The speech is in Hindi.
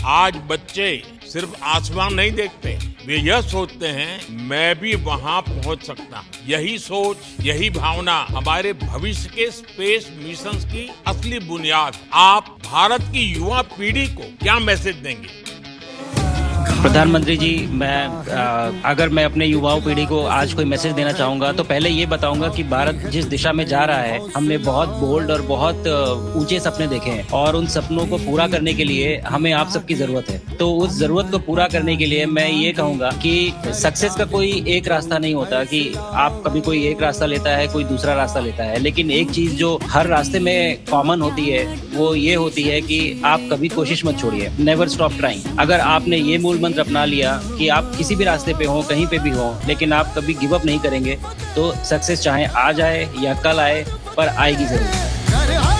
आज बच्चे सिर्फ आसमान नहीं देखते, वे यह सोचते हैं मैं भी वहां पहुंच सकता हूं। यही सोच, यही भावना हमारे भविष्य के स्पेस मिशंस की असली बुनियाद है। आप भारत की युवा पीढ़ी को क्या मैसेज देंगे? प्रधानमंत्री जी, अगर मैं अपने युवाओं पीढ़ी को आज कोई मैसेज देना चाहूँगा तो पहले ये बताऊँगा कि भारत जिस दिशा में जा रहा है, हमने बहुत बोल्ड और बहुत ऊंचे सपने देखे हैं और उन सपनों को पूरा करने के लिए हमें आप सबकी ज़रूरत है। तो उस ज़रूरत को पूरा करने के लिए मैं ये कहूँगा कि सक्सेस का कोई एक रास्ता नहीं होता कि आप कभी कोई एक रास्ता लेता है, कोई दूसरा रास्ता लेता है, लेकिन एक चीज़ जो हर रास्ते में कॉमन होती है वो ये होती है कि आप कभी कोशिश मत छोड़िए, नेवर स्टॉप ट्राइंग। अगर आपने ये मूल मंत्र अपना लिया कि आप किसी भी रास्ते पे हो, कहीं पे भी हो, लेकिन आप कभी गिव अप नहीं करेंगे, तो सक्सेस चाहे आज आए या कल आए, पर आएगी जरूर।